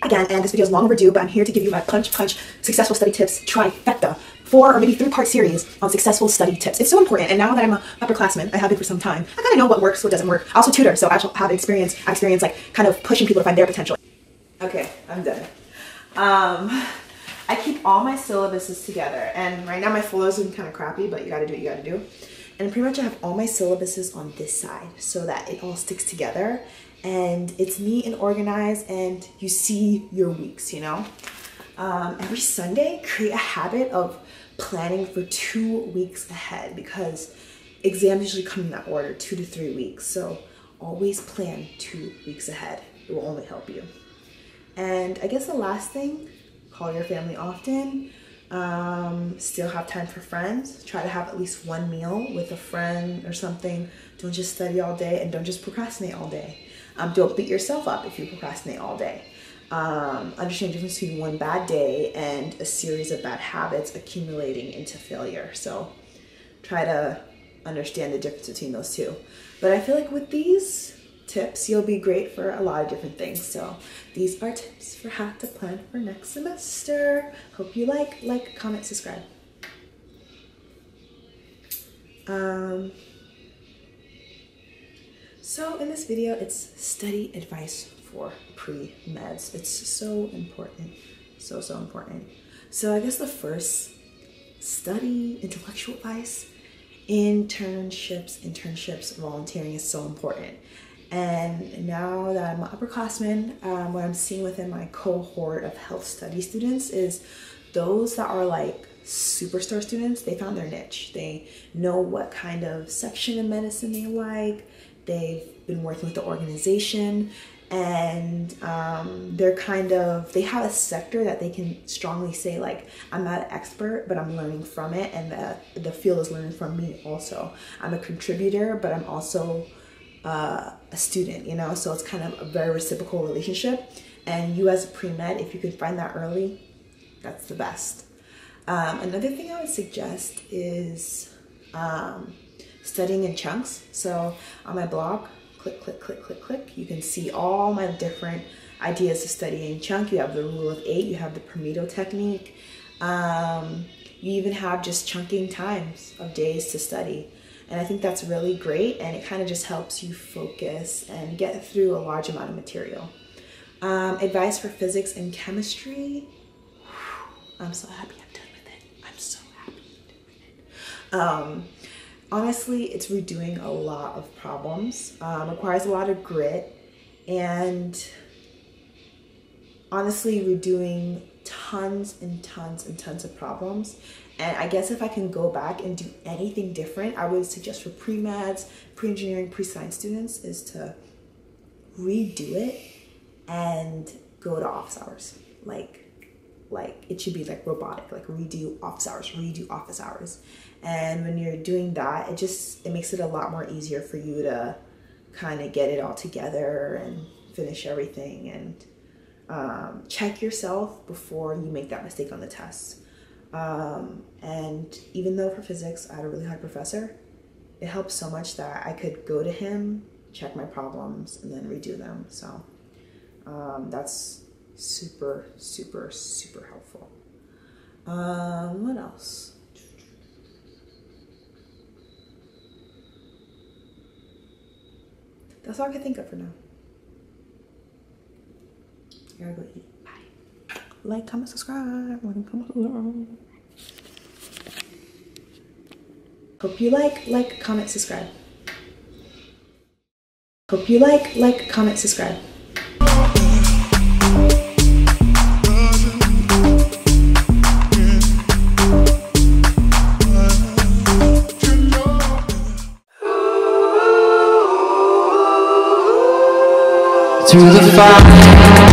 Again, and this video is long overdue, but I'm here to give you my punch successful study tips trifecta, 4 or maybe 3-part series on successful study tips. It's so important, and now that I'm an upperclassman, I have been for some time, I kind of know what works, what doesn't work. I also tutor, so I have experience like kind of pushing people to find their potential. Okay, I'm done. I keep all my syllabuses together, and right now my folder's looking kind of crappy, but you gotta do what you gotta do. And pretty much I have all my syllabuses on this side so that it all sticks together and it's neat and organized and you see your weeks, you know? Every Sunday, create a habit of planning for 2 weeks ahead because exams usually come in that order, 2 to 3 weeks. So always plan 2 weeks ahead. It will only help you. And I guess the last thing, call your family often. Still have time for friends. Try to have at least one meal with a friend or something. Don't just study all day and don't just procrastinate all day. Don't beat yourself up if you procrastinate all day. Understand the difference between one bad day and a series of bad habits accumulating into failure. So try to understand the difference between those two. But I feel like with these tips, you'll be great for a lot of different things. So these are tips for how to plan for next semester. Hope you like, comment, subscribe. So in this video, it's study advice for pre-meds. It's so important, so important. So I guess the first, study intellectual advice. Internships, volunteering is so important. And now that I'm an upperclassman, what I'm seeing within my cohort of health study students is those that are like superstar students, they found their niche. They know what kind of section of medicine they like. They've been working with the organization and they have a sector that they can strongly say like, I'm not an expert, but I'm learning from it and the field is learning from me also. I'm a contributor, but I'm also a student, you know, so it's kind of a very reciprocal relationship. And you as a pre-med, if you can find that early, that's the best. Another thing I would suggest is studying in chunks. So on my blog, click, you can see all my different ideas to study in chunk. You have the rule of 8, you have the Premed technique. You even have just chunking times of days to study. And I think that's really great, and it kind of just helps you focus and get through a large amount of material. Advice for physics and chemistry. I'm so happy I'm done with it. I'm so happy I'm done with it. Honestly, it's redoing a lot of problems. Requires a lot of grit, and honestly redoing tons and tons of problems. And I guess if I can go back and do anything different, I would suggest for pre-meds, pre-engineering, pre-science students is to redo it and go to office hours. Like it should be like robotic, like redo office hours. And when you're doing that, it makes it a lot more easier for you to kind of get it all together and finish everything and check yourself before you make that mistake on the test. And even though for physics I had a really hard professor, it helped so much that I could go to him, check my problems, and then redo them. So that's super helpful. What else? That's all I can think of for now. I gotta go eat. Bye. Like, comment, subscribe. Hope you like, comment, subscribe. Hope you like, comment, subscribe. Through the fire.